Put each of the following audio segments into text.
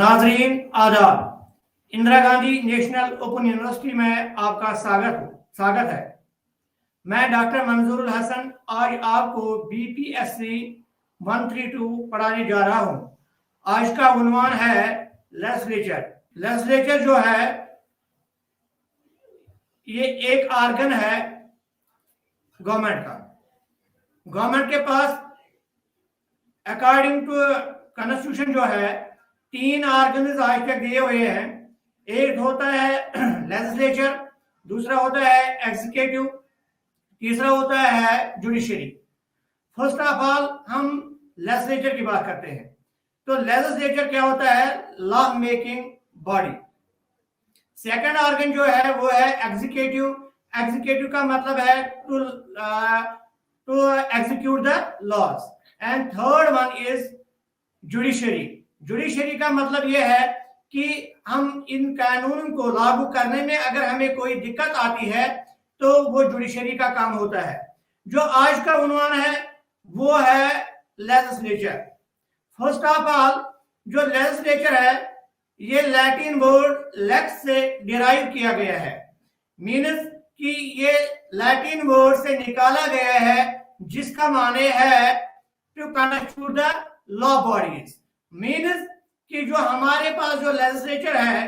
नाजरीन आदाब। Indira Gandhi national open university में आपका स्वागत है। मैं डॉक्टर मंजूरुल हसन आज आपको बीपीएससी 132 पढ़ाने जा रहा हूं। आज का उन्वान है लेजिस्लेचर जो है ये एक ऑर्गन है गवर्नमेंट का। गवर्नमेंट के पास अकॉर्डिंग टू कॉन्स्टिट्यूशन जो है 3 ऑर्गन आज तक दिए हुए हैं। एक होता है लेजिस्लेचर, दूसरा होता है एग्जीक्यूटिव, तीसरा होता है जुडिशरी। फर्स्ट ऑफ ऑल हम लेजिस्लेचर की बात करते हैं। तो लेजिस्लेचर क्या होता है? Law making body. Second organ जो है वो है एग्जीक्यूटिव। एग्जीक्यूटिव का मतलब है to execute the laws. And third one is judiciary. Judiciary का मतलब यह है कि हम इन कानून को लागू करने में अगर हमें कोई दिक्कत आती है तो वो जुडिशरी का काम होता है। जो आज का उन्वान है वो है लेजिस्लेचर। फर्स्ट ऑफ ऑल जो लेजिस्लेचर है ये लैटिन वर्ड लेक्स से डिराइव किया गया है। मीन्स कि ये लैटिन वर्ड से निकाला गया है जिसका माने है to constitute the law bodies. Means कि जो हमारे पास जो लेजिस्लेचर है,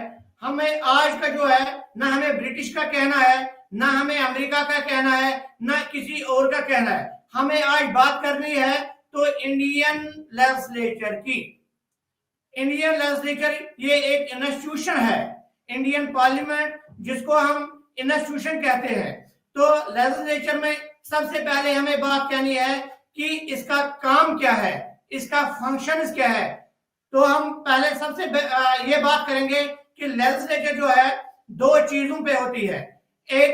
हमें आज का जो है ना हमें ब्रिटिश का कहना है, ना हमें अमेरिका का कहना है, ना किसी और का कहना है। हमें आज बात करनी है तो इंडियन लेजिस्लेचर की। इंडियन लेजिस्लेचर ये एक इंस्टीट्यूशन है, इंडियन पार्लियामेंट जिसको हम इंस्टीट्यूशन कहते हैं। तो लेजिस्लेचर में सबसे पहले हमें बात करनी है कि इसका काम क्या है, इसका फंक्शंस क्या है। तो हम पहले सबसे ये बात करेंगे कि लेजिस्लेचर जो है 2 चीजों पे होती है, एक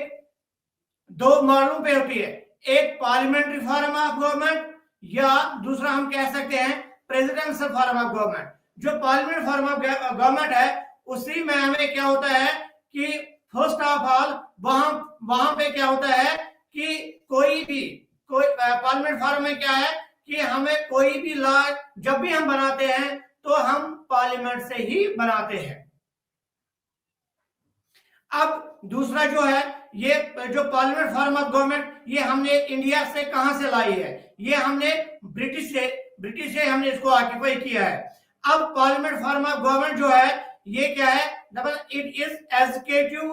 2 मॉडलों पे होती है। एक पार्लियामेंट्री फॉर्म ऑफ गवर्नमेंट या दूसरा हम कह सकते हैं प्रेसिडेंशियल फॉर्म ऑफ गवर्नमेंट। जो पार्लियामेंट फॉर्म ऑफ गवर्नमेंट है उसी में हमें क्या होता है कि फर्स्ट ऑफ ऑल वहां पे क्या होता है कि कोई पार्लियामेंट फॉर्म में क्या है कि हमें कोई भी लॉ जब भी हम बनाते हैं तो हम पार्लियामेंट से ही बनाते हैं। अब दूसरा जो है ये जो पार्लियामेंट फॉर्म ऑफ गवर्नमेंट ये हमने इंडिया से कहां से लाई है? ये हमने ब्रिटिश से हमने इसको ऑक्यूपाई किया है। अब पार्लियामेंट फॉर्म ऑफ गवर्नमेंट जो है ये क्या है? It is executive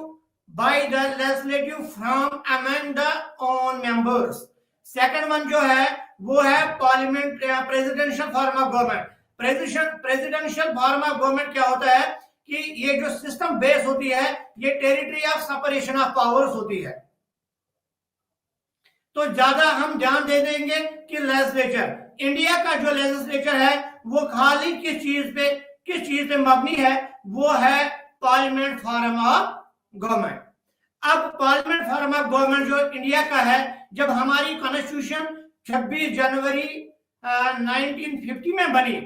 by the legislative from among the own members. Second one जो है वो है parliament presidential form of government. Presidential form of government क्या होता है कि ये जो सिस्टम बेस होती है ये territory of separation of powers होती है। तो ज्यादा हम ध्यान दे देंगे कि लेजिस्लेचर, इंडिया का जो लेजिस्लेचर है वो खाली किस चीज पे मबनी है? वो है पार्लियामेंट फॉर्म ऑफ गवर्नमेंट। अब पार्लियामेंट फॉर्म ऑफ गवर्नमेंट जो इंडिया का है, जब हमारी कॉन्स्टिट्यूशन 26 जनवरी 1950 में बनी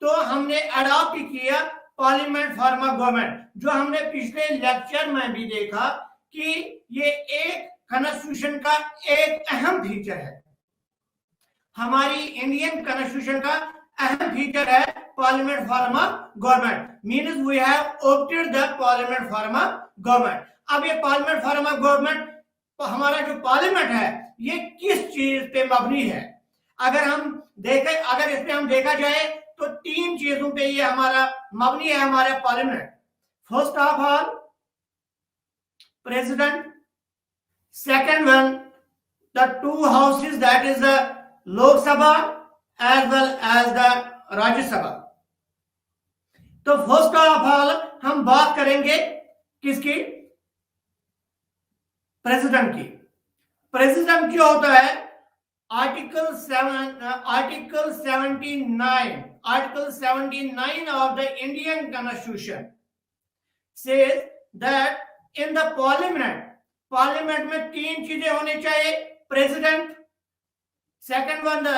तो हमने अडॉप्ट किया पार्लियामेंट फॉर्म ऑफ गवर्नमेंट। जो हमने पिछले लेक्चर में भी देखा कि ये एक कॉन्स्टिट्यूशन का एक अहम फीचर है। हमारी इंडियन कॉन्स्टिट्यूशन का अहम फीचर है parliament form of government. Means we have opted the parliament form of government. अब ये पार्लियामेंट फॉर्म ऑफ गवर्नमेंट हमारा जो पार्लियामेंट है ये किस चीज पे मबनी है? अगर इस पे हम देखा जाए तो 3 चीजों पे ये हमारा मबनी है हमारे parliament. First of all president, second one the 2 houses that is the Lok Sabha as well as the Rajya Sabha. तो फर्स्ट ऑफ ऑल हम बात करेंगे किसकी? प्रेसिडेंट की। प्रेसिडेंट क्या होता है? Article 79 of the Indian Constitution says that in the parliament में 3 चीजें होनी चाहिए, president, second one the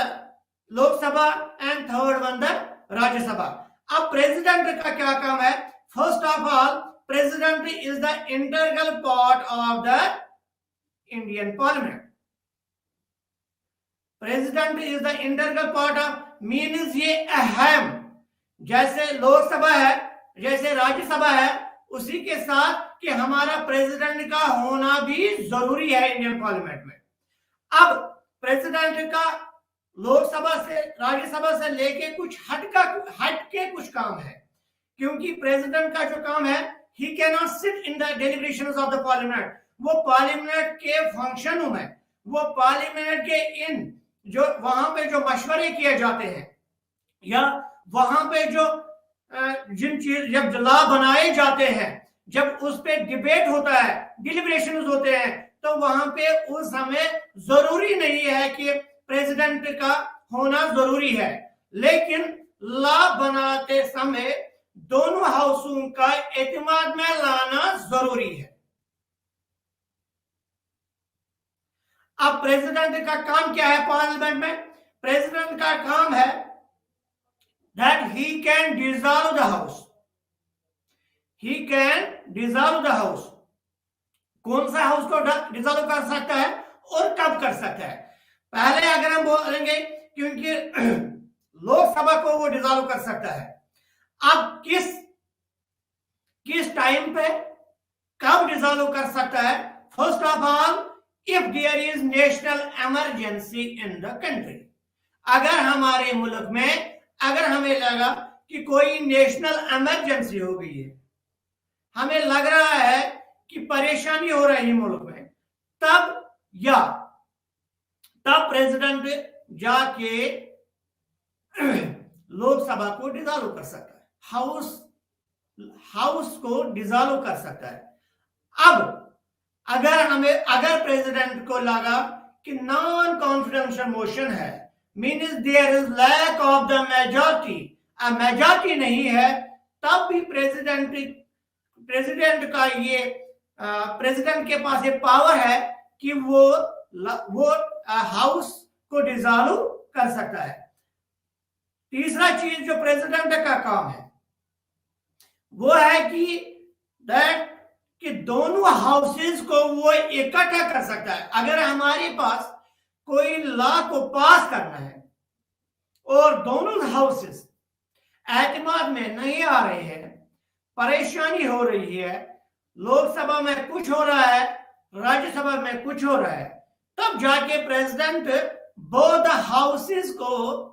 Lok Sabha and third one the Rajya Sabha. अब प्रेसिडेंट का क्या काम है? First of all president is the integral part of the Indian parliament. President is the integral part of means ये अहम, जैसे लोकसभा है जैसे राज्यसभा है, उसी के साथ कि हमारा प्रेसिडेंट का होना भी जरूरी है इंडियन पार्लियामेंट में। अब प्रेसिडेंट का लोकसभा से, राज्यसभा से लेके कुछ हट के कुछ काम है, क्योंकि प्रेसिडेंट का जो काम है, he can not sit in the deliberations of the parliament. वो पार्लियामेंट के फंक्शनों में, वो पार्लियामेंट के इन जो वहां पे जो मशवरे किए जाते हैं, या वहां पे जो जिन चीज जब लॉ बनाए जाते हैं, जब उस पे डिबेट होता है, डिलिब्रेशंस होते हैं, तो वहां पे उस समय जरूरी नहीं है कि प्रेसिडेंट का होना जरूरी है, लेकिन लॉ बनाते समय दोनों हाउसों का एतमाद में लाना जरूरी है। अब प्रेसिडेंट का काम क्या है पार्लियामेंट में? प्रेसिडेंट का काम है that he can dissolve the house. He can dissolve the house. कौन सा हाउस को डिसॉल्व कर सकता है और कब कर सकता है? पहले अगर हम बोलेंगे, क्योंकि लोकसभा को वो डिसॉल्व कर सकता है। अब किस टाइम पे कब डिसॉल्व कर सकता है? First of all, if there is national emergency in the country. अगर हमारे मुल्क में, अगर हमें लगा कि कोई नेशनल इमरजेंसी हो गई है, हमें लग रहा है कि परेशानी हो रही है मुल्क में, तब प्रेसिडेंट जाके लोकसभा को डिसॉल्व कर सकता है, हाउस को डिसॉल्व कर सकता है। अब अगर प्रेसिडेंट को लगा कि नॉन कॉन्फिडेंशियल मोशन है, means there is lack of the majority नहीं है, तब भी प्रेसिडेंट का ये प्रेसिडेंट के पास ये पावर है कि वो हाउस को डिसॉल्व कर सकता है। तीसरा चीज जो प्रेसिडेंट का काम है वो है कि दोनों हाउसेस को वो इकट्ठा कर सकता है। अगर हमारे पास कोई लॉ को पास करना है और दोनों हाउसेस एतमाद में नहीं आ रहे हैं, परेशानी हो रही है, लोकसभा में कुछ हो रहा है, राज्यसभा में कुछ हो रहा है, तब जाके प्रेसिडेंट बोथ द हाउसेस को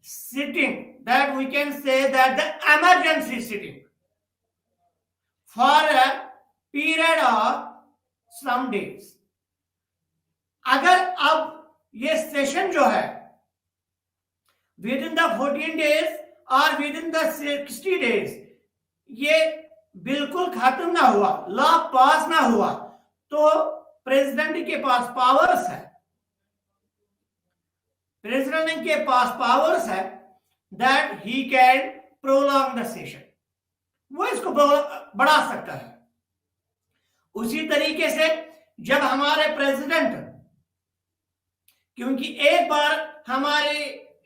sitting, that we can say that the emergency sitting for a period of some days. अगर अब ये सेशन जो है विद इन द 14 डेज और विद इन द 60 डेज ये बिल्कुल खत्म ना हुआ, लॉ पास ना हुआ, तो प्रेसिडेंट के पास पावर्स है, प्रेसिडेंट के पास पावर्स है that he can prolong the session, वो इसको बढ़ा सकता है। उसी तरीके से जब हमारे प्रेसिडेंट, क्योंकि एक बार हमारे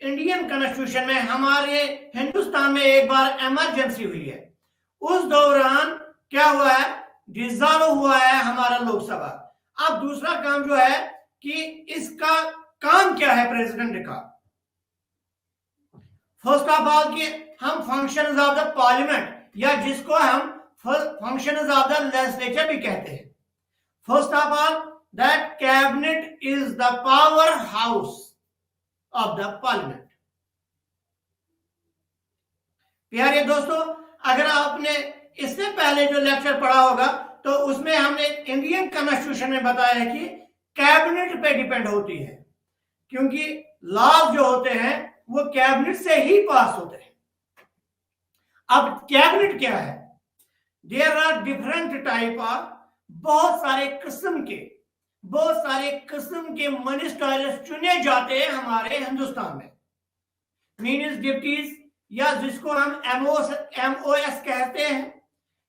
इंडियन कॉन्स्टिट्यूशन में, हमारे हिंदुस्तान में एक बार इमरजेंसी हुई है, उस दौरान क्या हुआ है, डिसॉल्व हुआ है हमारा लोकसभा। अब दूसरा काम जो है कि इसका काम क्या है प्रेसिडेंट का, फर्स्ट ऑफ ऑल कि हम फंक्शंस ऑफ द पार्लियामेंट, या जिसको हम फंक्शंस ऑफ द लेजिस्लेचर भी कहते हैं, first of all that cabinet is the powerhouse of the parliament। प्यारे दोस्तों, अगर आपने इससे पहले जो लेक्चर पढ़ा होगा तो उसमें हमने इंडियन कॉन्स्टिट्यूशन में बताया है कि कैबिनेट पे डिपेंड होती है, क्योंकि लॉज जो होते हैं वो कैबिनेट से ही पास होते हैं। अब कैबिनेट क्या है? There are different type of, बहुत सारे किस्म के मिनिस्टर्स चुने जाते हैं हमारे हिंदुस्तान में, मीन्स डिप्टीज, या जिसको हम MOS कहते हैं,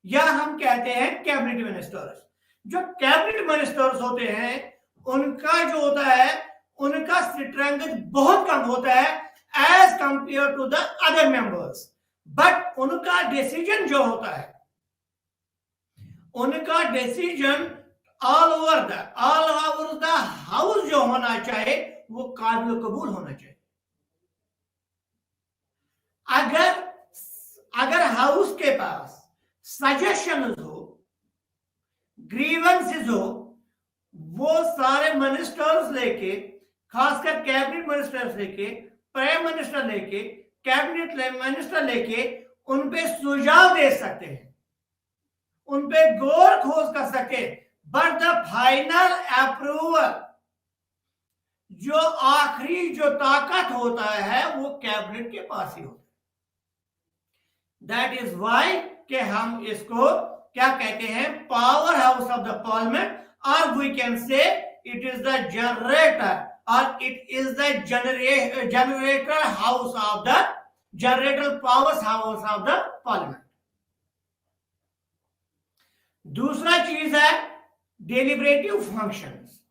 या हम कहते हैं कैबिनेट मिनिस्टर्स। जो कैबिनेट मिनिस्टर्स होते हैं उनका जो होता है, उनका स्ट्रेंथ बहुत कम होता है as compare to the other members, but उनका डिसीजन जो होता है, उनका decision all over the house जो होना चाहिए वो काबिल कबूल होना चाहिए। अगर हाउस के पास सजेशंस हो, ग्रीवेंसेस हो, वो सारे मिनिस्टर्स लेके, खासकर कैबिनेट मिनिस्टर्स लेके, प्राइम मिनिस्टर लेके, कैबिनेट मिनिस्टर लेके उन पे सुझाव दे सकते हैं, उन पे गौर खोज कर सकते हैं, बट द फाइनल अप्रूवल, जो आखिरी जो ताकत होता है वो कैबिनेट के पास ही होता है। दैट इज वाई कि हम इसको क्या कहते हैं, power house of the parliament, और we can say it is the generator, और it is the generator house of the generator power house of the parliament. दूसरा चीज है डेलिब्रेटिव फंक्शंस,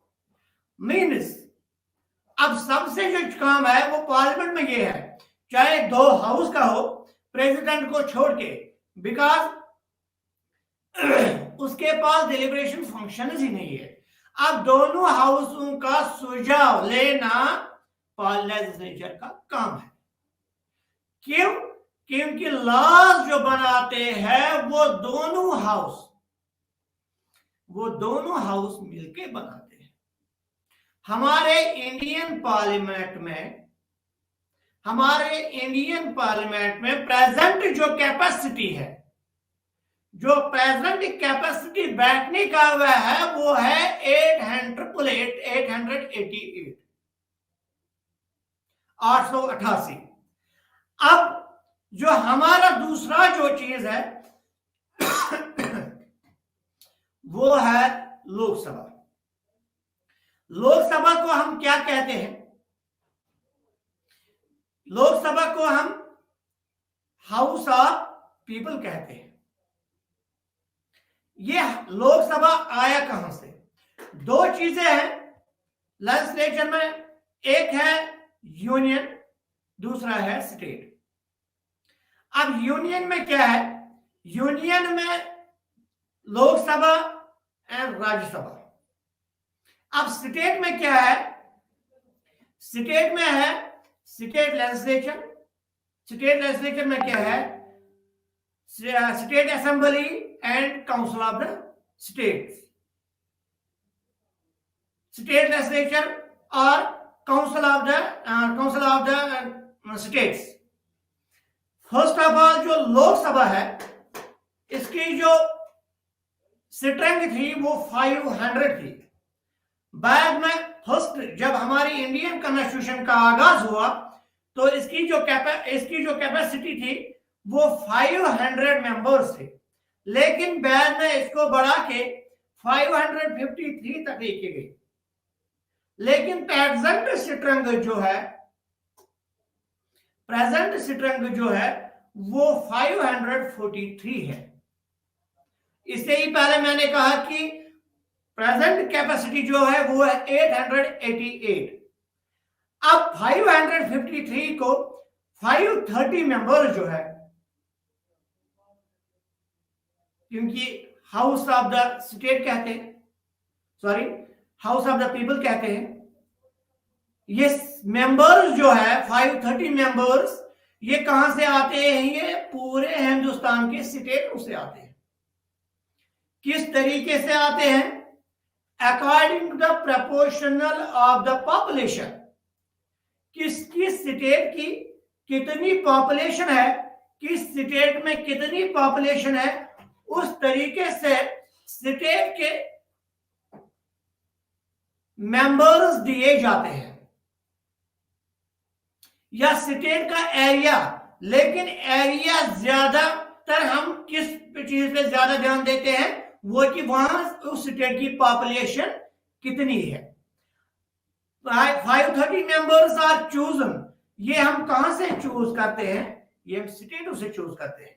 मीन्स अब सबसे जो काम है वो पार्लियामेंट में ये है, चाहे दो हाउस का हो, प्रेसिडेंट को छोड़ के, बिकॉज उसके पास डिलिब्रेशन फंक्शन ही नहीं है। अब दोनों हाउसों का सुझाव लेना लेजिस्लेचर का काम है। क्यों? क्योंकि लॉज जो बनाते हैं वो दोनों हाउस मिलके बनाते हैं। हमारे इंडियन पार्लियामेंट में प्रेजेंट जो कैपेसिटी है, जो प्रेजेंट कैपेसिटी बैठने का वह है वो है 888। अब जो हमारा दूसरा जो चीज है वो है लोकसभा। लोकसभा को हम क्या कहते हैं? लोकसभा को हम हाउस ऑफ पीपल कहते हैं। ये लोकसभा आया कहां से? दो चीजें हैं लेजिस्लेचर में, एक है यूनियन, दूसरा है स्टेट। अब यूनियन में क्या है? यूनियन में लोकसभा एंड राज्यसभा। अब स्टेट में क्या है? स्टेट में है स्टेट लेजिस्लेचर। स्टेट लेजिस्लेचर में क्या है? State assembly and council of the states. State legislature और council of the states. First of all जो लोकसभा है इसकी जो स्ट्रेंथ थी वो 500 थी। बाद में फर्स्ट जब हमारी इंडियन कॉन्स्टिट्यूशन का आगाज हुआ तो इसकी जो कैपेसिटी थी वो 500 मेंबर्स थे, लेकिन बाद में इसको बढ़ा के 553 तक लेके गई। लेकिन प्रेजेंट स्ट्रेंथ जो है वो 543 है। इससे ही पहले मैंने कहा कि प्रेजेंट कैपेसिटी जो है वो है 888। अब 553 को 530 मेंबर जो है, क्योंकि हाउस ऑफ द स्टेट कहते हैं, sorry house of the people कहते हैं, ये मेंबर्स जो है 530 मेंबर्स ये कहां से आते हैं? ये पूरे हिंदुस्तान के स्टेटों से आते हैं। किस तरीके से आते हैं? According to the proportional of the population. किसकी स्टेट की कितनी पॉपुलेशन है, किस स्टेट में कितनी पॉपुलेशन है, उस तरीके से स्टेट के मेंबर्स दिए जाते हैं, या स्टेट का एरिया। लेकिन एरिया ज्यादातर हम किस चीज पे ज्यादा ध्यान देते हैं? वो कि वहां उस स्टेट की पॉपुलेशन कितनी है। 530 मेंबर्स आर चूजन। ये हम कहां से चूज करते हैं? ये हम स्टेटों से चूज करते हैं।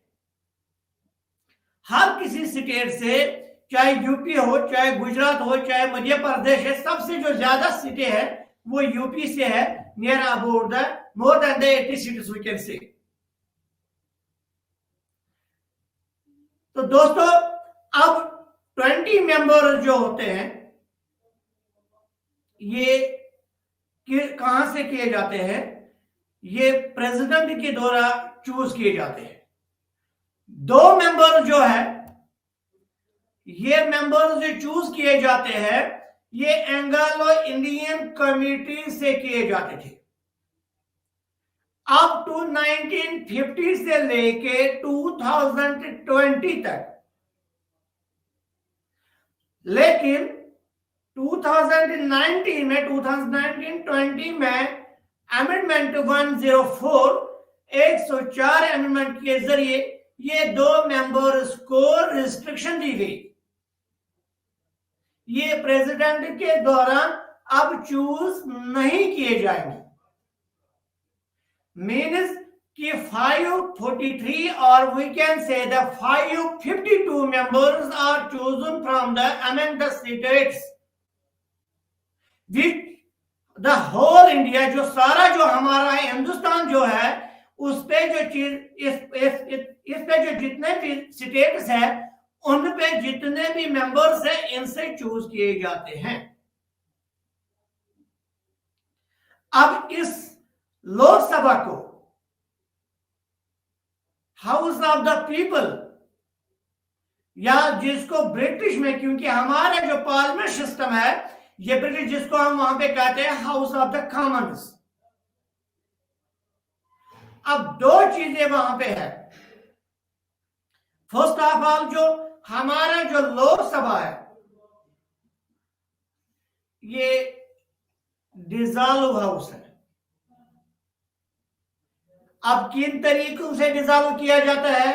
हर किसी स्टेट से, चाहे यूपी हो, चाहे गुजरात हो, चाहे मध्य प्रदेश है, सबसे जो ज्यादा सीटें है वो यूपी से है, near about the more than the 80 seats we can say. तो दोस्तों अब 20 मेंबर जो होते हैं ये कहां से किए जाते हैं? ये प्रेसिडेंट के द्वारा चूज किए जाते हैं। दो मेंबर जो है, ये मेंबर्स जो चूज किए जाते हैं, ये एंग्लो इंडियन कमिटी से किए जाते थे अप टू 1950 से लेके 2020 तक। लेकिन 2019-20 में अमेंडमेंट 104 104 अमेंडमेंट के जरिए ये दो मेंबर्स को रिस्ट्रिक्शन दी गई। ये प्रेसिडेंट के दौरान अब चूज नहीं किए जाएंगे। मीन्स कि 543 or we can say the 552 members are chosen from among the states which the whole India, जो सारा जो हमारा हिंदुस्तान जो है, उस पे जो चीज इस पे जो जितने भी स्टेट्स है, उन पे जितने भी मेंबर्स हैं, इनसे चूज किए जाते हैं। अब इस लोकसभा को हाउस ऑफ द पीपल, या जिसको ब्रिटिश में, क्योंकि हमारा जो पार्लियामेंट सिस्टम है ये ब्रिटिश, जिसको हम वहां पे कहते हैं हाउस ऑफ द कॉमन्स। अब दो चीजें वहां पे है। फर्स्ट ऑफ ऑल, जो हमारा जो लोकसभा है, ये डिसॉल्व हाउस है। अब किन तरीकों से डिसॉल्व किया जाता है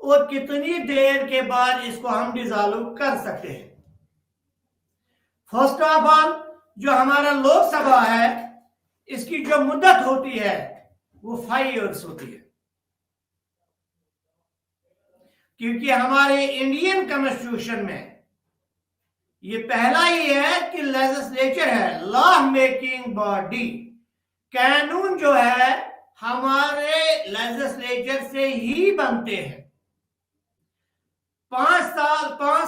और कितनी देर के बाद इसको हम डिसॉल्व कर सकते हैं। फर्स्ट ऑफ ऑल, जो हमारा लोकसभा है, इसकी जो मुद्दत होती है वो 5 years होती है, क्योंकि हमारे इंडियन कॉन्स्टिट्यूशन में ये पहला ही है कि लेजिस्लेचर है, लॉ मेकिंग बॉडी। कानून जो है हमारे लेजिस्लेचर से ही बनते हैं। 5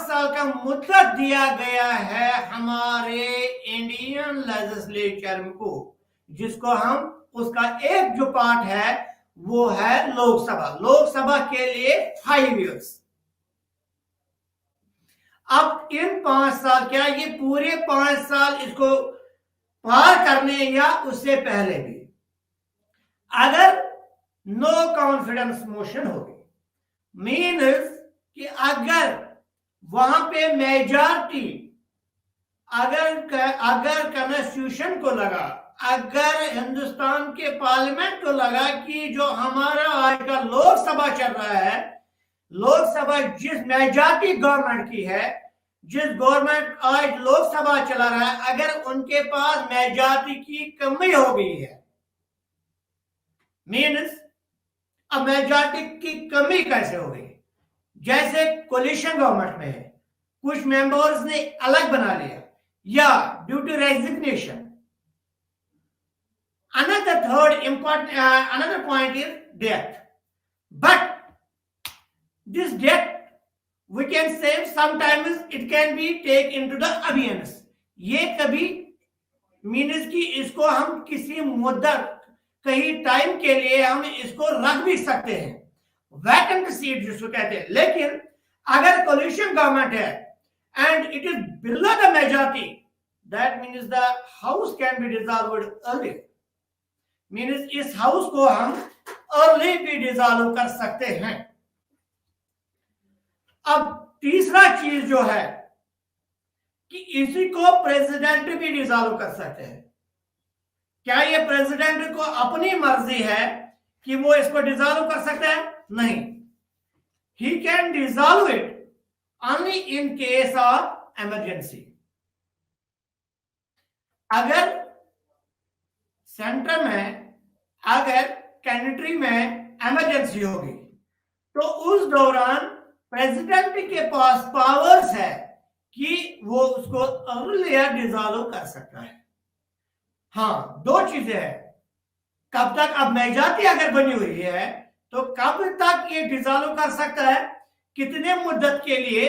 साल का मुद्दत दिया गया है हमारे इंडियन लेजिस्लेचर को, जिसको हम, उसका एक जो पार्ट है वो है लोकसभा। लोकसभा के लिए 5 years। अब इन 5 साल, क्या ये पूरे 5 साल इसको पार करने या उससे पहले भी, अगर नो कॉन्फिडेंस मोशन होगी, मीन्स कि अगर वहां पे मेजॉरिटी, अगर कॉन्स्टिट्यूशन को लगा, अगर हिंदुस्तान के पार्लियामेंट को लगा कि जो हमारा आज का लोकसभा चल रहा है, लोकसभा जिस मेजॉरिटी गवर्नमेंट की है, जिस गवर्नमेंट आज लोकसभा चला रहा है, अगर उनके पास मेजॉरिटी की कमी हो गई है, मीन्स अब मेजॉरिटी की कमी कैसे हो गई? जैसे कोलिशन गवर्नमेंट में है, कुछ मेंबर्स ने अलग बना लिया, या due to resignation. Another point is death. But this death, we can say sometimes it can be taken into the abeyance. ये कभी मीन्स कि इसको हम किसी मुद्दत, कहीं टाइम के लिए हम इसको रख भी सकते हैं, वैकेंट सीट जिसको कहते हैं। लेकिन अगर कोलिशन गवर्नमेंट है and it is below the majority, that means the house can be dissolved early. Means इस हाउस को हम अर्ली भी डिसॉल्व कर सकते हैं। अब तीसरा चीज जो है कि इसी को प्रेसिडेंट भी डिसॉल्व कर सकते हैं। क्या ये प्रेसिडेंट को अपनी मर्जी है कि वो इसको डिसॉल्व कर सकता है? नहीं, he can dissolve it only in case of emergency. अगर सेंटर में, अगर कंट्री में इमरजेंसी होगी, तो उस दौरान प्रेसिडेंट के पास पावर्स है कि वो उसको अर्लियर डिसॉल्व कर सकता है। हाँ, दो चीजें हैं। कब तक, अब मेजॉरिटी अगर बनी हुई है तो कब तक ये डिसॉल्व कर सकता है, कितने मुद्दत के लिए?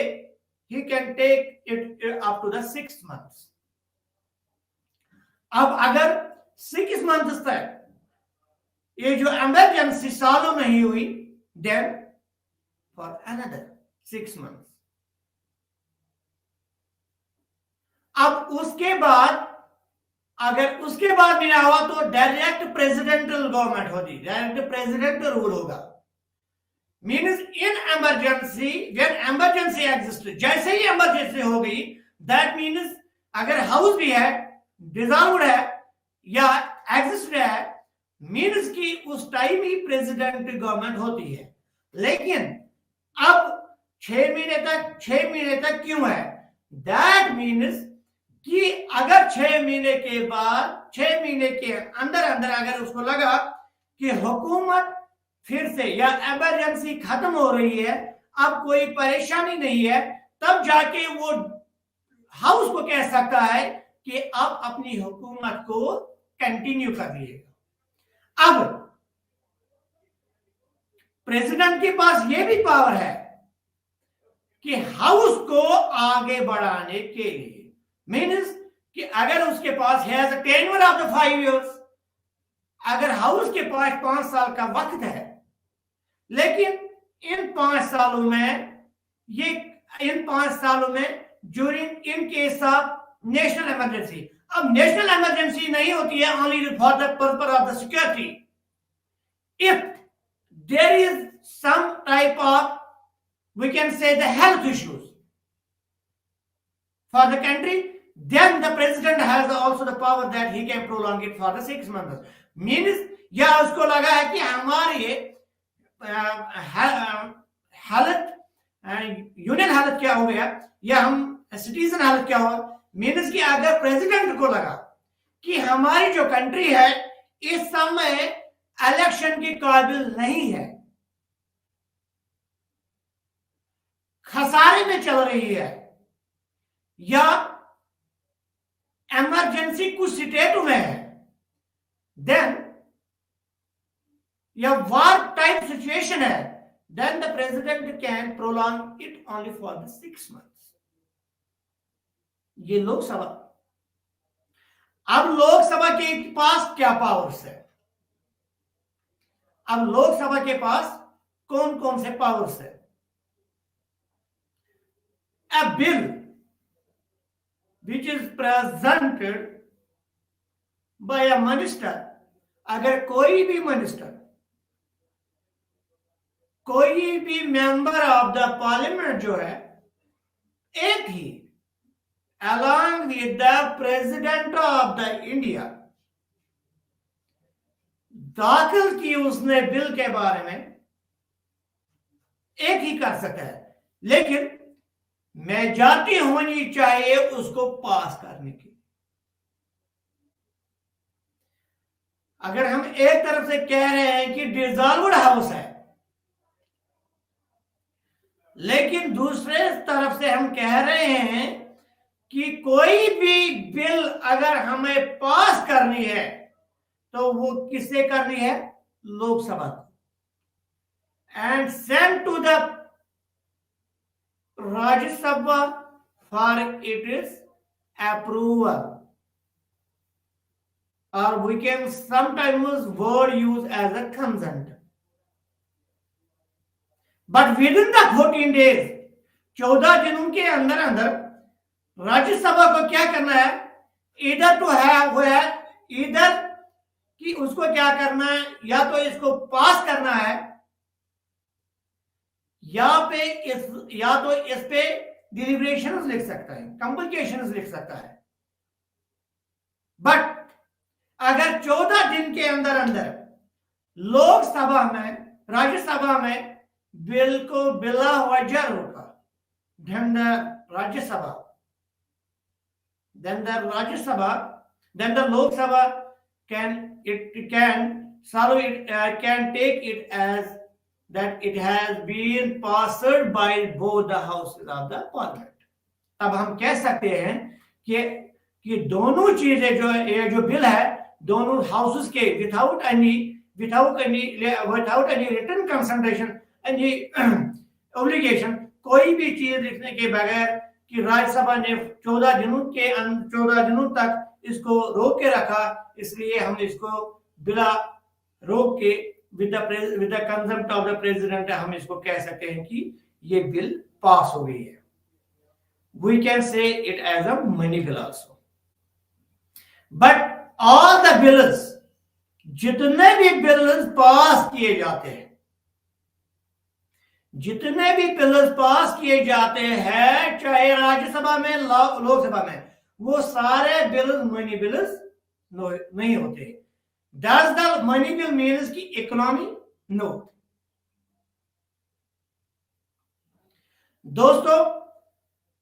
He can take it up to the 6 months। अब अगर 6 months तक ये जो इमरजेंसी सॉल्व नहीं हुई, देन for another 6 months. अब उसके बाद अगर उसके बाद नहीं हुआ तो डायरेक्ट प्रेसिडेंटल गवर्नमेंट होगी, डायरेक्ट प्रेसिडेंट रूल होगा। Means in emergency, when emergency exist, जैसे ही इमरजेंसी हो गई, दैट मीन्स अगर हाउस भी है, डिसॉल्व्ड है या एग्जिस्ट है, मीन्स कि उस टाइम ही प्रेसिडेंट गवर्नमेंट होती है। लेकिन अब 6 महीने तक क्यों है? दैट मीन्स कि अगर 6 महीने के बाद, 6 महीने के अंदर अंदर अगर उसको लगा कि हुकूमत फिर से या इमरजेंसी खत्म हो रही है, अब कोई परेशानी नहीं है, तब जाके वो हाउस को कह सकता है कि आप अपनी हुकूमत को कंटिन्यू कर लीजिएगा। अब प्रेसिडेंट के पास यह भी पावर है कि हाउस को आगे बढ़ाने के लिए, मीन्स कि अगर उसके पास है टेन्योर ऑफ द 5 years, अगर हाउस के पास 5 साल का वक्त है, लेकिन इन 5 सालों में during in case of national emergency, अब नेशनल इमरजेंसी नहीं होती है only for the purpose of the security, if there is some type of, we can say the health issues for the country, then the president has also the power that he can prolong it for the 6 months. Means या उसको लगा है कि हमारे हालत, union हालत क्या हो गया या हम सिटीजन हालत क्या हो, मीन्स कि अगर प्रेसिडेंट को लगा कि हमारी जो कंट्री है इस समय इलेक्शन के काबिल नहीं है, खसारे में चल रही है, या इमरजेंसी कुछ स्टेटों में है, देन या वार टाइप सिचुएशन है, then the president can prolong it only for the 6 months. ये लोकसभा। अब लोकसभा के पास क्या पावर्स है? अब लोकसभा के पास कौन कौन से पावर्स है? A bill which is presented by a minister, अगर कोई भी मिनिस्टर, कोई भी मेंबर ऑफ द पार्लियामेंट जो है, एक ही along with the president of the India दाखिल की उसने बिल के बारे में, एक ही कर सकता है, लेकिन मेजॉरिटी होनी चाहिए उसको पास करने की। अगर हम एक तरफ से कह रहे हैं कि डिसॉल्व्ड हाउस है, लेकिन दूसरे तरफ से हम कह रहे हैं कि कोई भी बिल अगर हमें पास करनी है तो वो किससे करनी है? लोकसभा को, and send to the Rajya Sabha for its approval, or we can sometimes word use as a consent. But within the 14 days, 14 दिनों के अंदर अंदर राज्यसभा को क्या करना है? इधर तो है इधर कि उसको क्या करना है, या तो इसको पास करना है या तो इस पे डिलिब्रेशंस लिख सकता है, कंपलिकेशंस लिख सकता है। बट अगर 14 दिन के अंदर अंदर लोकसभा में, राज्यसभा में बिल को बिला वजह रोका, then the Lok Sabha can take it as that it has been passed by both the houses of the parliament. अब हम कह सकते हैं कि दोनों चीजें जो बिल है, दोनों हाउसेस के without any written consultation, any obligation, कोई भी चीज लिखने के बगैर कि राज्यसभा ने 14 दिनों तक इसको रोक के रखा, इसलिए हम इसको बिला रोक के with the consent of the president हम इसको कह सकते हैं कि ये बिल पास हो गई है। We can say it as a money bill also. But all the bills, जितने भी बिल्स पास किए जाते हैं, जितने भी बिल्स पास किए जाते हैं, चाहे राज्यसभा में लोकसभा में, वो सारे बिल्स मनी बिल्स नहीं होते। Does the money bill means की इकोनॉमी? नो। दोस्तों,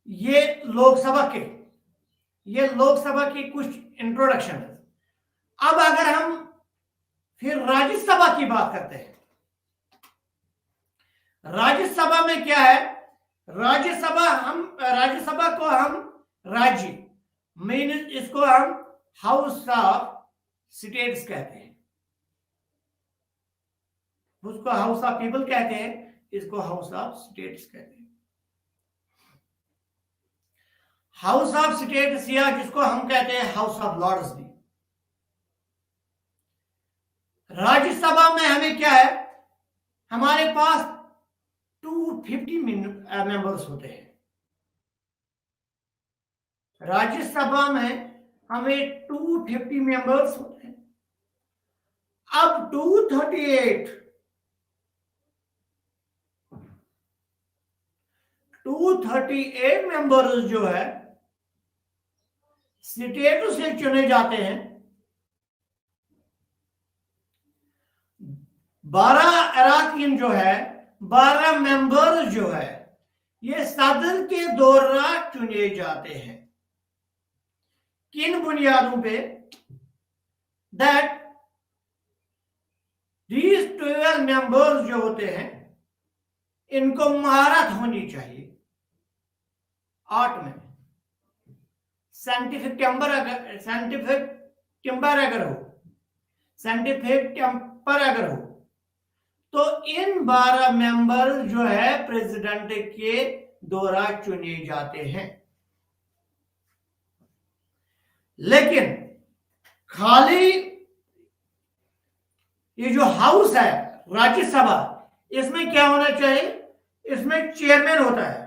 ये लोकसभा की कुछ इंट्रोडक्शन है। अब अगर हम फिर राज्यसभा की बात करते हैं, राज्यसभा में क्या है? राज्यसभा को हम राज्य मीन, इसको हम हाउस ऑफ स्टेट्स कहते हैं, उसको हाउस ऑफ पीपल कहते हैं, इसको हाउस ऑफ स्टेट्स कहते हैं। हाउस ऑफ स्टेट्स या जिसको हम कहते हैं हाउस ऑफ लॉर्ड्स भी। राज्यसभा में हमें क्या है? हमारे पास 250 मेंबर्स होते हैं। राज्यसभा में हमें 250 मेंबर्स होते हैं। अब 238 मेंबर्स जो है स्टेट से चुने जाते हैं। 12 अराकीन जो है, 12 मेंबर्स जो है, ये सदन के द्वारा चुने जाते हैं। किन बुनियादों पे? दैट these 12 मेंबर्स जो होते हैं, इनको महारत होनी चाहिए आर्ट में। साइंटिफिक टेम्पर अगर हो तो इन 12 मेंबर जो है प्रेसिडेंट के द्वारा चुने जाते हैं। लेकिन खाली ये जो हाउस है राज्यसभा, इसमें क्या होना चाहिए? इसमें चेयरमैन होता है।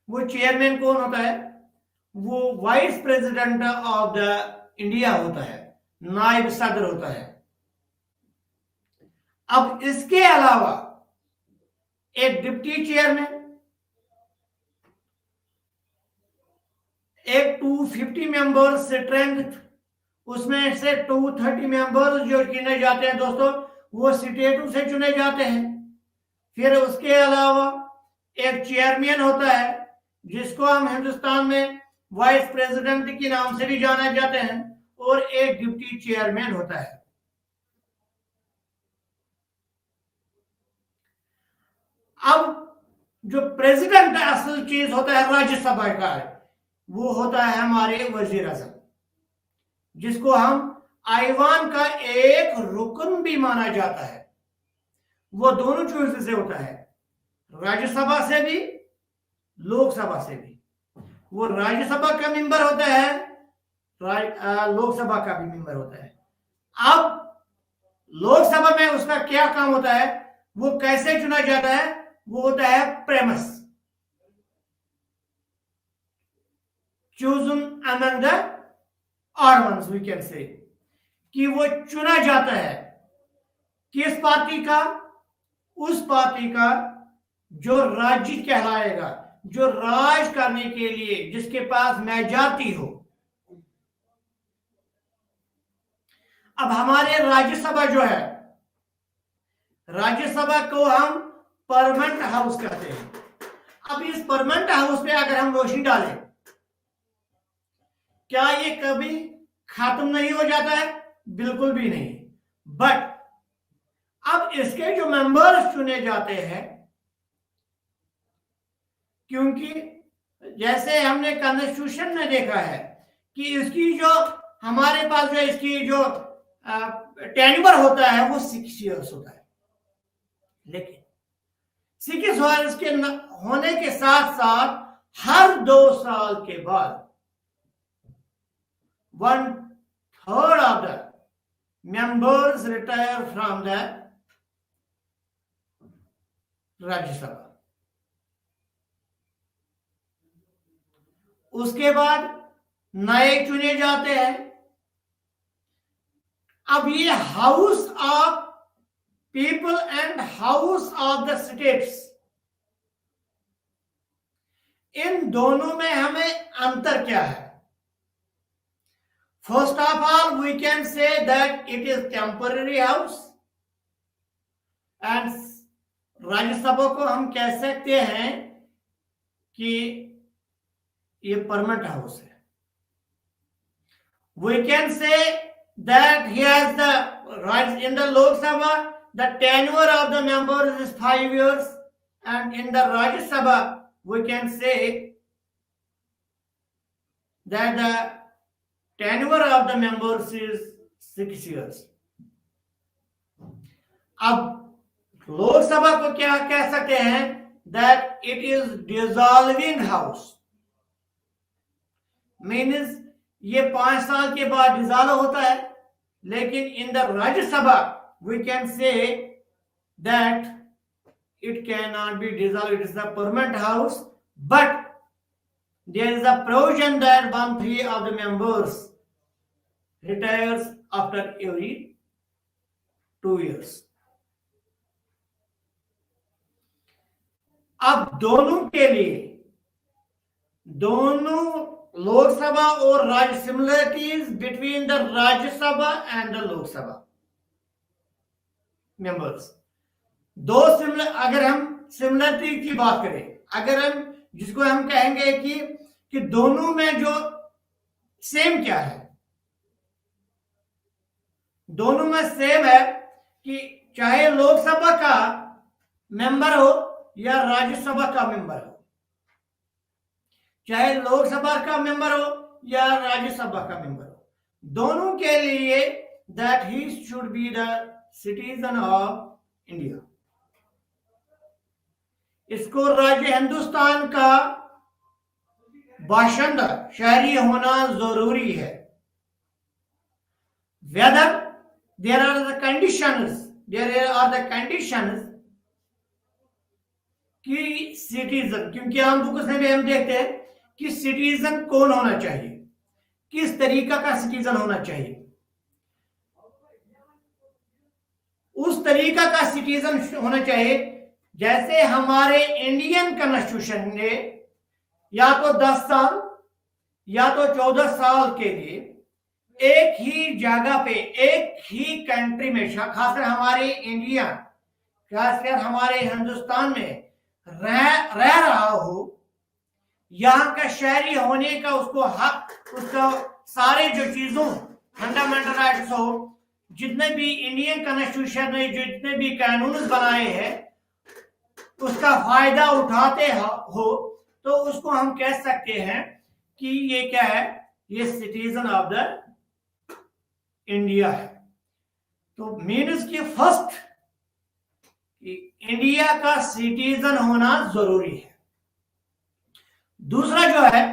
वो चेयरमैन कौन होता है? वो vice president of the India होता है, नायब सदर होता है। अब इसके अलावा एक डिप्टी चेयरमैन, एक 250 मेंबर्स स्ट्रेंथ, उसमें से 230 मेंबर्स जो चुने जाते हैं दोस्तों, वो स्टेटों से चुने जाते हैं। फिर उसके अलावा एक चेयरमैन होता है, जिसको हम हिंदुस्तान में वाइस प्रेसिडेंट के नाम से भी जाना जाते हैं, और एक डिप्टी चेयरमैन होता है। अब जो प्रेसिडेंट असल चीज होता है राज्यसभा का, वो होता है हमारे वजीर आजम, जिसको हम आईवान का एक रुकन भी माना जाता है। वो दोनों चीजों से होता है, राज्यसभा से भी, लोकसभा से भी। वो राज्यसभा का मेंबर होता है, लोकसभा का भी मेंबर होता है। अब लोकसभा में उसका क्या काम होता है? वो कैसे चुना जाता है? वो होता है primus, chosen among the odd ones, we can say, कि वो चुना जाता है किस पार्टी का? उस पार्टी का जो राज्य कहलाएगा, जो राज करने के लिए जिसके पास मेजॉरिटी हो। अब हमारे राज्यसभा जो है, राज्यसभा को हम परमानेंट हाउस कहते हैं। अब इस परमानेंट हाउस पे अगर हम रोशनी डालें, क्या ये कभी खत्म नहीं हो जाता है? बिल्कुल भी नहीं। बट अब इसके जो मेंबर्स चुने जाते हैं, क्योंकि जैसे हमने कॉन्स्टिट्यूशन में देखा है कि इसकी जो हमारे पास जो इसकी जो टेन्योर होता है वो 6 इयर्स होता है। लेकिन 6 इयर्स के होने के साथ साथ हर 2 साल के बाद 1/3 of the members retire from the Rajya Sabha. उसके बाद नए चुने जाते हैं। अब ये house of people and house of the states, इन दोनों में हमें अंतर क्या है? First of all we can say that it is temporary house, and Rajya Sabha को हम कह सकते हैं कि ये परमानेंट हाउस है। We can say that he has the rights in the Lok Sabha, the tenure of the members is 5 years, and in the Rajya Sabha we can say that the tenure of the members is 6 years. अब लोकसभा को क्या कह सकते हैं? That it is dissolving house, means ये 5 साल के बाद डिसॉल्व होता है। लेकिन in the Rajya Sabha we can say that it cannot be dissolved, it is a permanent house, but there is a provision that 1/3 of the members retires after every 2 years. अब दोनों के लिए, दोनों लोकसभा और राज्य similarities between the Rajya Sabha and the Lok Sabha members, दो similar, अगर हम सिमिलरिटी की बात करें, अगर हम जिसको हम कहेंगे कि दोनों में जो सेम क्या है, दोनों में सेम है कि चाहे लोकसभा का मेंबर हो या राज्यसभा का मेंबर हो, चाहे लोकसभा का मेंबर हो या राज्यसभा का मेंबर हो, दोनों के लिए that he should be the citizen of India. इसको राज्य हिंदुस्तान का बाशिंदा, शहरी होना जरूरी है। Whether there are the conditions कि सिटीजन, क्योंकि हम बुक्स में भी हम देखते हैं कि सिटीजन कौन होना चाहिए, किस तरीका का सिटीजन होना चाहिए। उस तरीका का सिटीजन होना चाहिए जैसे हमारे इंडियन कॉन्स्टिट्यूशन ने या तो 10 साल या तो 14 साल के लिए एक ही जगह पे, एक ही कंट्री में, खासकर हमारे इंडिया, खासकर हमारे हिंदुस्तान में रह रहा हो, यहाँ का शहरी होने का उसको हक, उसका सारे जो चीजों फंडामेंटल राइट्स हो, जितने भी इंडियन कॉन्स्टिट्यूशन ने जितने भी कानून बनाए हैं उसका फायदा उठाते हो, तो उसको हम कह सकते हैं कि ये क्या है, ये सिटीजन ऑफ द इंडिया है। तो मीन्स की फर्स्ट, इंडिया का सिटीजन होना जरूरी है। दूसरा जो है,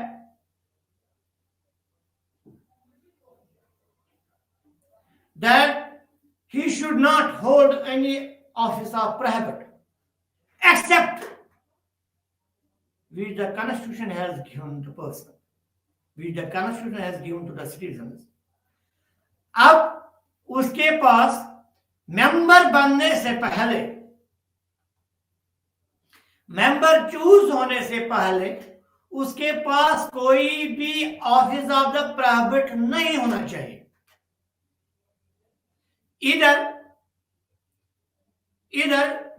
that he should not hold any office of prohibit except which the constitution has given to person, which the constitution has given to the citizens. अब उसके पास मेंबर बनने से पहले, मेंबर चूज होने से पहले उसके पास कोई भी ऑफिस ऑफ द प्रोहिबिट नहीं होना चाहिए। either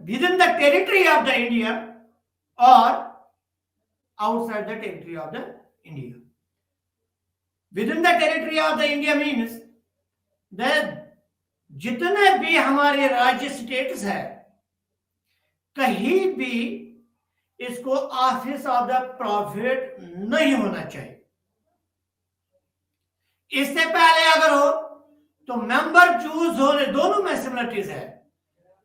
within the territory of the India or outside the territory of the India. Within the territory of the India means that जितने भी हमारे राज्य स्टेट्स है, कहीं भी इसको ऑफिस ऑफ द प्रॉफिट नहीं होना चाहिए। इससे पहले अगर हो तो मेंबर चूज होने, दोनों में सिमिलरिटीज है,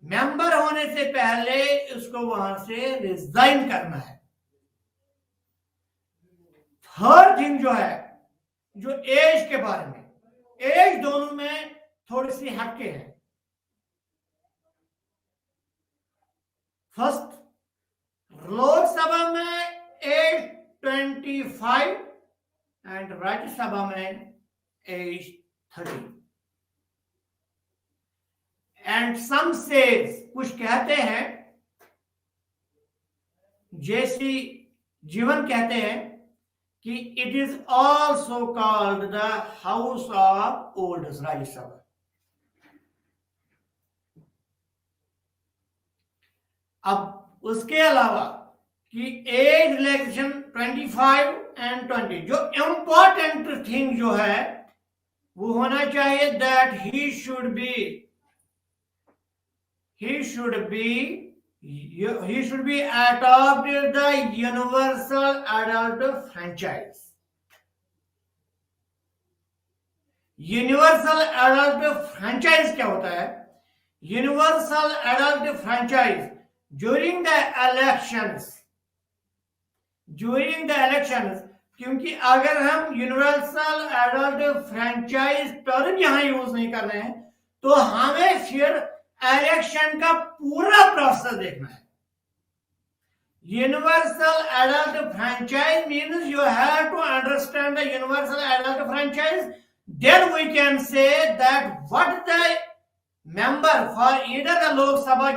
मेंबर होने से पहले उसको वहां से रिजाइन करना है। थर्ड थिंग जो है, जो एज के बारे में, एज दोनों में थोड़ी सी हटके है। फर्स्ट, लोकसभा में 825 एंड राज्यसभा में 830 एंड सम सेज, कुछ कहते हैं, जैसी जीवन कहते हैं कि it is also called the house of olds, Rajya Sabha. अब उसके अलावा कि एज रिलैक्सेशन 25 एंड 20, जो इंपॉर्टेंट थिंग जो है वो होना चाहिए that he should B adopted the universal adult franchise. Universal adult franchise क्या होता है? Universal adult franchise during the elections, क्योंकि अगर हम यूनिवर्सल एडल्ट फ्रेंचाइज टर्म यहां यूज नहीं कर रहे हैं तो हमें फिर इलेक्शन का पूरा प्रोसेस देखना है। Universal adult franchise means you have to understand the universal adult franchise, then we can say that what the member for either the Lok Sabha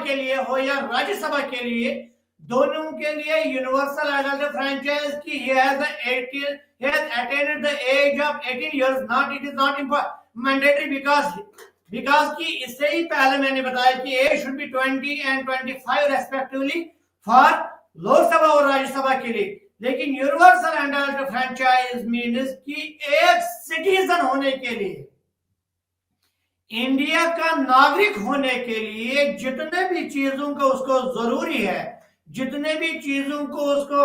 के लिए हो या राज्यसभा के लिए, दोनों के लिए यूनिवर्सल एडल्ट फ्रेंचाइज की he has attained the age of 18 years, it is not mandatory because कि इससे ही पहले मैंने बताया कि age should be 20 and 25 respectively for Lok Sabha और राज्यसभा के लिए। लेकिन यूनिवर्सल एडल्ट फ्रेंचाइज मीन्स कि एक सिटीजन होने के लिए, इंडिया का नागरिक होने के लिए जितने भी चीजों को उसको जरूरी है, जितने भी चीजों को उसको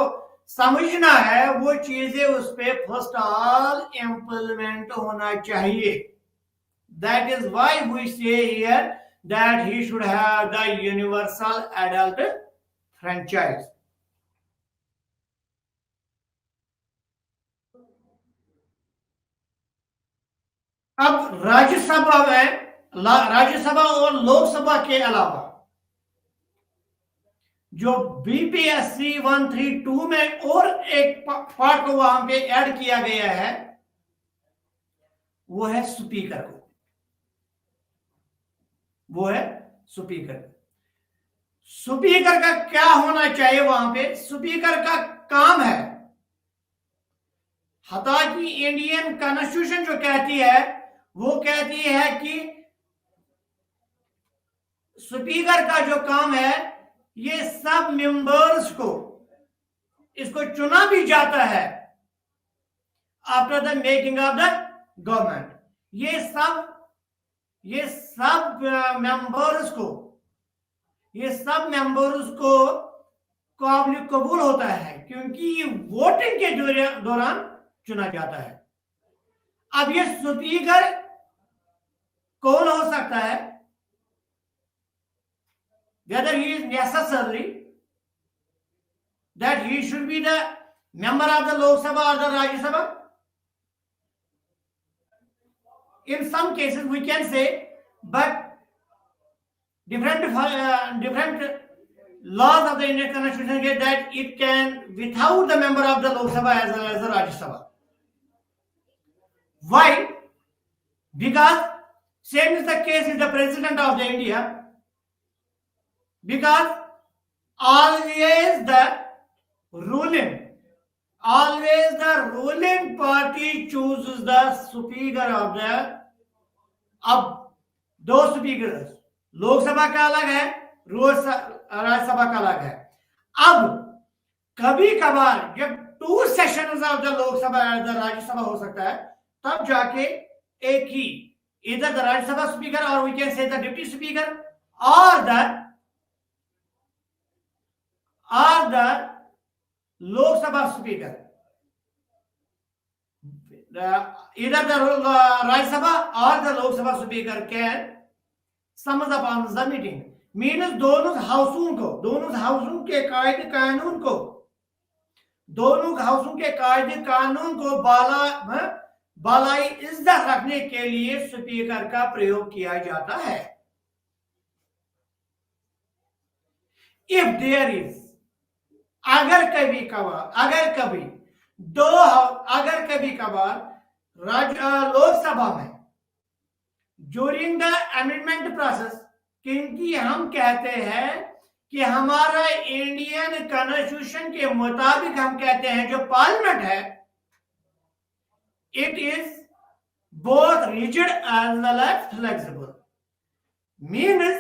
समझना है, वो चीजें उस पे फर्स्ट ऑल इंप्लीमेंट होना चाहिए। That is why we say here that he should have the universal adult franchise. अब राज्यसभा और लोकसभा के अलावा जो बीपीएससी 132 में और एक पार्ट को वहां पे ऐड किया गया है वो है स्पीकर को, वो है स्पीकर। स्पीकर का क्या होना चाहिए वहां पे? स्पीकर का काम है, हालांकि इंडियन कॉन्स्टिट्यूशन जो कहती है वो कहती है कि स्पीकर का जो काम है ये सब मेंबर्स को, इसको चुना भी जाता है after the making of the government. ये सब मेंबर्स को काबिल कबूल होता है क्योंकि ये वोटिंग के दौरान चुना जाता है। अब ये स्पीकर कौन हो सकता है? whether he is necessary that he should be the member of the Lok Sabha or the Rajya Sabha. In some cases we can say, but different laws of the Indian Constitution say that it can without the member of the Lok Sabha as well as the Rajya Sabha. Why? Because same is the case with the President of the India. Because always the ruling party chooses the speaker of the, अब दो speaker, Lok Sabha का अलग है, राज्यसभा का अलग है। अब कभी कभार जब 2 सेशंस ऑफ द लोकसभा और द राज्यसभा हो सकता है तब जाके एक ही इधर द राज्यसभा स्पीकर और we can say the deputy speaker और the Lok Sabha speaker, either the Rajya Sabha or the Lok Sabha speaker can summons upon the meeting. Means दोनों हाउसों के कायदे कानून को भलाई इज्जत रखने के लिए स्पीकर का प्रयोग किया जाता है। इफ देयर इज, अगर कभी कभार लोकसभा में ड्यूरिंग द अमेंडमेंट प्रोसेस, क्योंकि हम कहते हैं कि हमारा इंडियन कॉन्स्टिट्यूशन के मुताबिक हम कहते हैं जो पार्लियामेंट है it is both rigid as well as flexible, means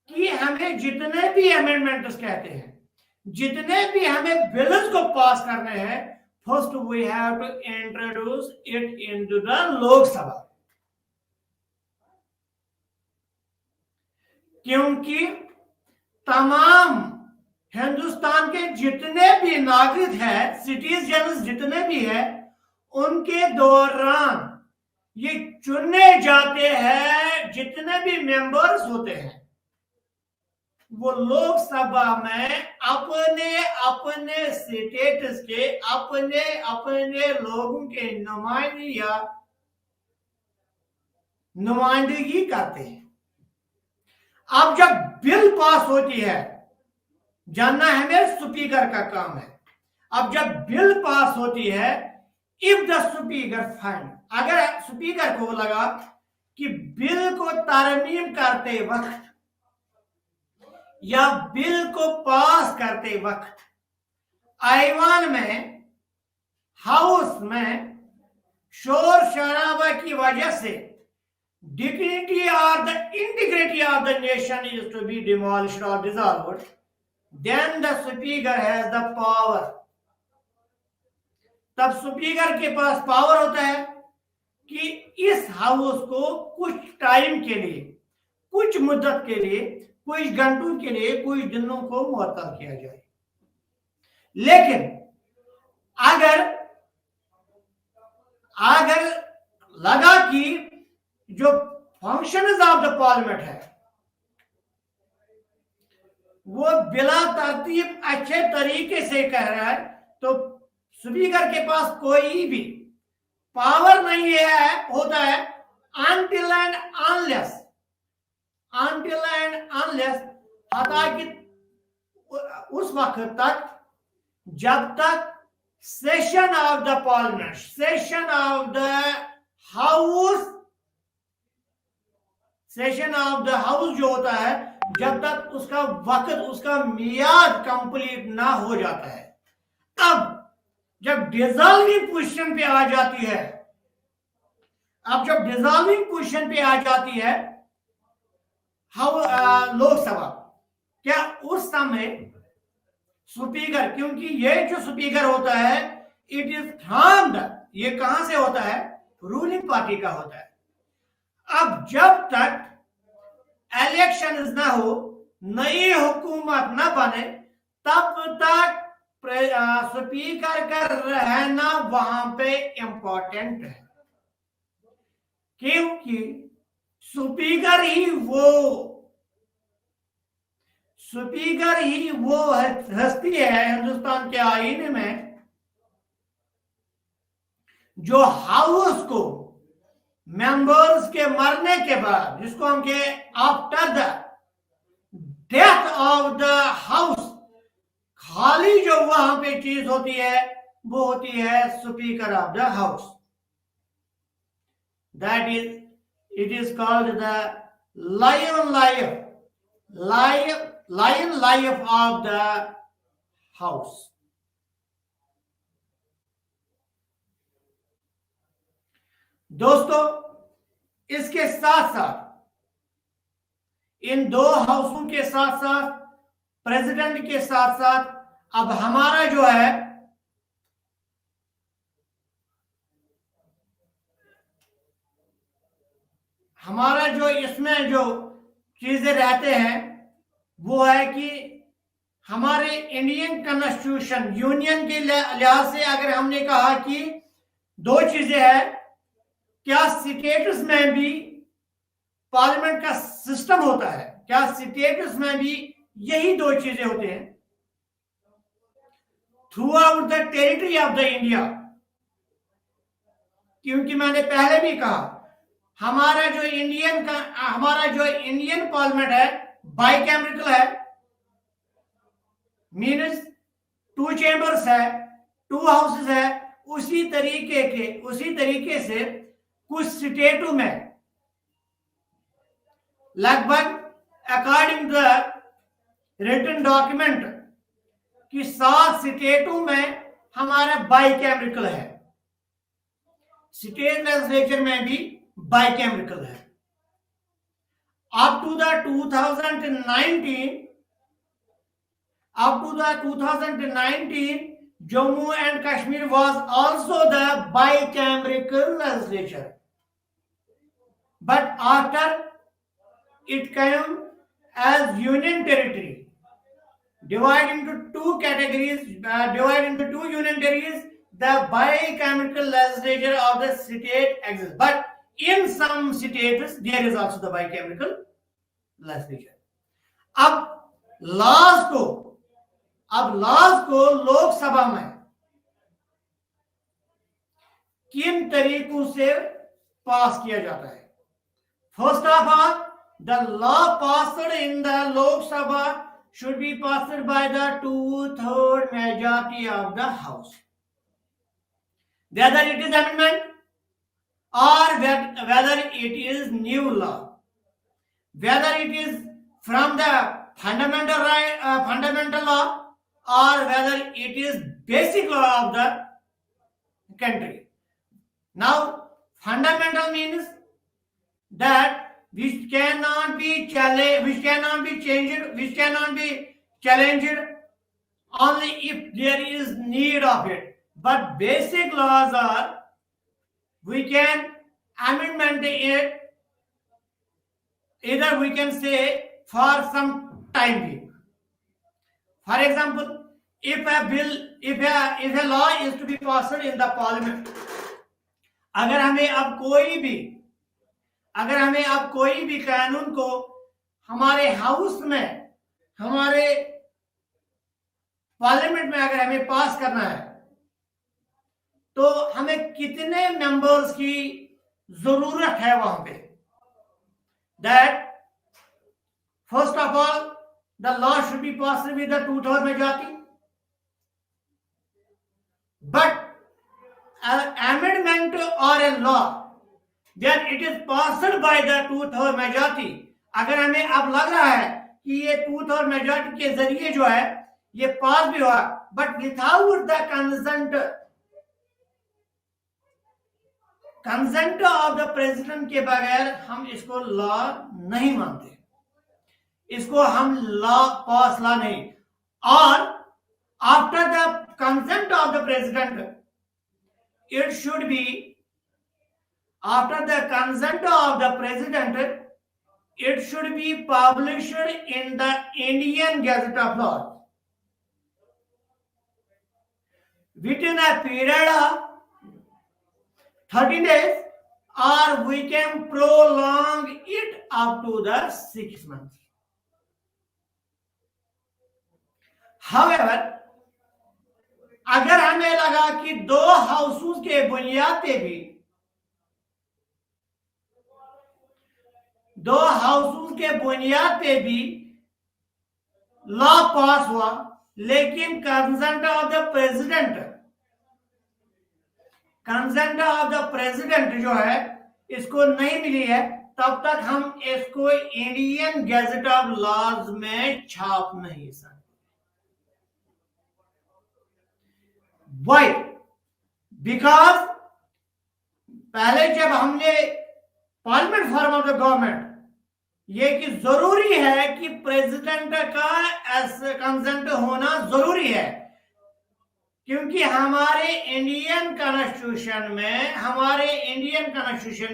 कि हमें जितने भी अमेंडमेंट्स कहते हैं, जितने भी हमें बिल्स को पास करने हैं, first we have to introduce it into the Lok Sabha, क्योंकि तमाम हिंदुस्तान के जितने भी नागरिक हैं, सिटीजन जितने भी हैं, उनके दौरान ये चुने जाते हैं, जितने भी मेंबर्स होते हैं वो लोकसभा में अपने अपने स्टेटस के अपने अपने लोगों के नुमाइंदगी करते हैं। अब जब बिल पास होती है, जानना हमें स्पीकर का काम है, अब जब बिल पास होती है, इफ द स्पीकर फाइंड, अगर स्पीकर को लगा कि बिल को तरमीम करते वक्त या बिल को पास करते वक्त ऐवान में, हाउस में शोर शराबा की वजह से dignity or the integrity of the nation is to be demolished or dissolved, then the speaker has the power. तब स्पीकर के पास पावर होता है कि इस हाउस को कुछ टाइम के लिए, कुछ मुद्दत के लिए, कुछ घंटों के लिए, कुछ दिनों को मुअत्तल किया जाए। लेकिन अगर लगा कि जो फंक्शंस ऑफ द पार्लियामेंट है वो बिला तरतीब अच्छे तरीके से कह रहा है, तो स्पीकर के पास कोई भी पावर नहीं है, होता है until and unless हालांकि उस वक्त तक जब तक session of the parliament, session of the house जो होता है, जब तक उसका वक्त, उसका मियाद कंप्लीट ना हो जाता है, तब जब डिसॉल्विंग पोजीशन पे आ जाती है, लोकसभा, क्या उस समय स्पीकर, क्योंकि ये जो स्पीकर होता है इट इज थर्म्ड, ये कहां से होता है, रूलिंग पार्टी का होता है। अब जब तक इलेक्शन ना हो, नई हुकूमत ना बने, तब तक स्पीकर का रहना वहां पे इंपॉर्टेंट है, क्योंकि स्पीकर ही वो हस्ती है हिंदुस्तान के आईन में जो हाउस को मेंबर्स के मरने के बाद, जिसको हम के after the death of the house, खाली जो वहां पे चीज होती है वो होती है speaker of the house. That is, it is called the lion life of the house. दोस्तों, इसके साथ साथ इन दो हाउसों के साथ साथ, प्रेसिडेंट के साथ साथ, अब हमारा जो इसमें जो चीजें रहते हैं वो है कि हमारे इंडियन कॉन्स्टिट्यूशन, यूनियन के लिहाज से अगर हमने कहा कि दो चीजें हैं, क्या स्टेट्स में भी पार्लियामेंट का सिस्टम होता है, क्या स्टेट्स में भी यही दो चीजें होते हैं? Through out the territory of the India क्योंकि मैंने पहले भी कहा हमारा जो इंडियन पार्लियामेंट है बाइकैमरिकल है, मीन्स 2 चेंबर्स है, 2 हाउसेस है। उसी तरीके से कुछ स्टेटों में लगभग अकॉर्डिंग द रिटन डॉक्यूमेंट कि 7 स्टेटों में हमारा बाइकैमरिकल है, स्टेट लेजिस्लेचर में भी बाइकैमरिकल है। Up to the 2019 Jammu and Kashmir was also the bicameral legislature, but after it came as union territory, divided into 2 categories, divided into 2 union territories, the bicameral legislature of the state exists, but in some states there is also the bicameral legislature. अब laws को लोकसभा में किन तरीकों से पास किया जाता है? First of all, the law passed in the Lok Sabha should be passed by the 2/3 majority of the house, whether it is amendment or whether it is new law, whether it is from the fundamental law or whether it is basic law of the country. Now, fundamental means that which cannot be challenged, which cannot be challenged only if there is need of it. But basic laws are, we can amendment it, either we can say for some time being. For example, if a law is to be passed in the parliament, अगर हमें अब कोई भी कानून को हमारे house में, हमारे पार्लियामेंट में अगर हमें पास करना है, तो हमें कितने मेंबर्स की जरूरत है वहां पे? That first of all, the law should be passed with the 2/3 majority, but an amendment or a law, then it is passed by the 2/3 majority. अगर हमें अब लग रहा है कि ये 2/3 majority के जरिए जो है ये पास भी हुआ, but without the consent of the president के बगैर हम इसको लॉ नहीं मानते, इसको हम लॉ पास लॉ नहीं। और after the consent of the president, it should be, after the consent of the president, it should be published in the Indian Gazette of Law within a period of 30 days, or we can prolong it up to the 6 months. However, अगर हमें लगा कि 2 houses के बुनियाद पे भी, 2 houses के बुनियाद पे भी लॉ पास हुआ, लेकिन कंसेंट ऑफ द प्रेसिडेंट जो है इसको नहीं मिली है, तब तक हम इसको इंडियन गैजेट ऑफ लॉज में छाप नहीं सकते। Why? Because पहले जब हमने parliament form of the government, ये कि जरूरी है कि प्रेसिडेंट का कंसेंट होना जरूरी है, क्योंकि हमारे इंडियन कॉन्स्टिट्यूशन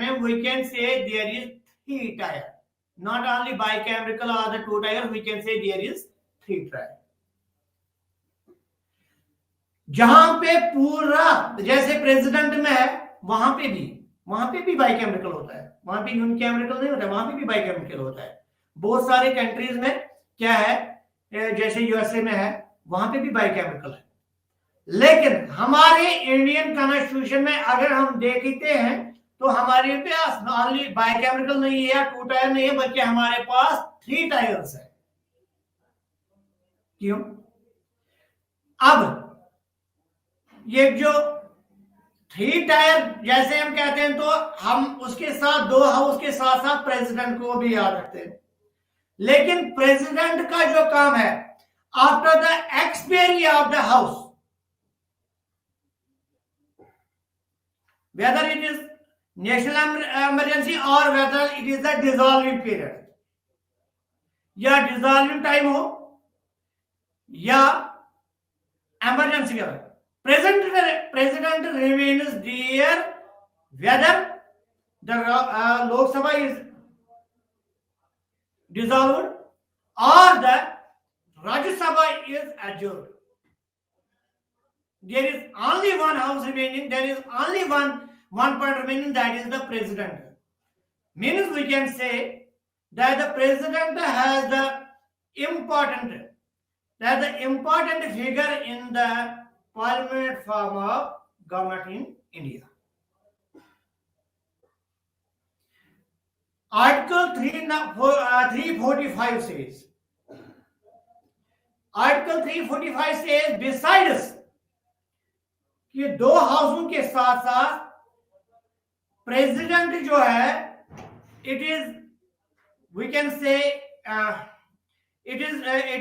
में we can say there is 3 tier, not only bicameral और the 2 tier, we can say there is 3 tier. जहां पे पूरा जैसे प्रेसिडेंट में है वहां पे भी बाइकैमरिकल होता है, वहां पे यूनिकैमरिकल नहीं होता है, वहां पे भी बाइकैमरिकल होता है। बहुत सारे कंट्रीज में क्या है, जैसे यूएसए में है, वहां पे भी बाइकैमरिकल है। लेकिन हमारे इंडियन कॉन्स्टिट्यूशन में अगर हम देखते हैं तो हमारे पास ओनली बाइकैमेरल नहीं है या 2 टायर नहीं है, बल्कि हमारे पास 3 टायर्स है। क्यों? अब ये जो 3 टायर जैसे हम कहते हैं, तो हम उसके साथ 2 हाउस के साथ साथ प्रेसिडेंट को भी याद रखते हैं। लेकिन प्रेसिडेंट का जो काम है, after the expiry of the house, whether it is national emergency or whether it is the dissolving period, या dissolving time हो या emergency का, president remains there whether the Lok Sabha is dissolved or the Rajya Sabha is adjourned. There is only one house remaining, there is only one point remaining, that is the president. Means we can say that the president has the important figure in the parliament form of government in India. Article 345 says, Article 345 says, besides कि 2 हाउसों के साथ साथ president जो है, it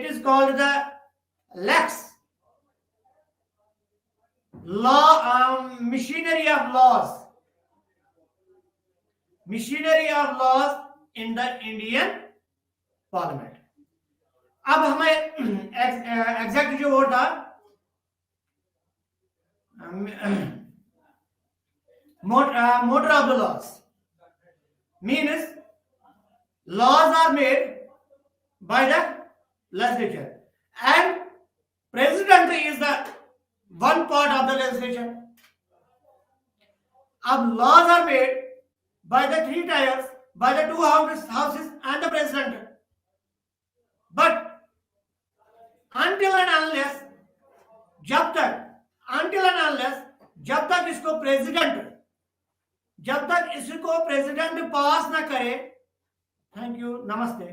is called the lex law, machinery of laws in the Indian Parliament. अब हमें exact जो word था, motor of the laws, means laws are made by the legislature and president is the one part of the legislature. अब laws are made by the 3 tiers, by the 2 houses and the president, but until and unless जब तक इसको president पास ना करे, thank you, नमस्ते।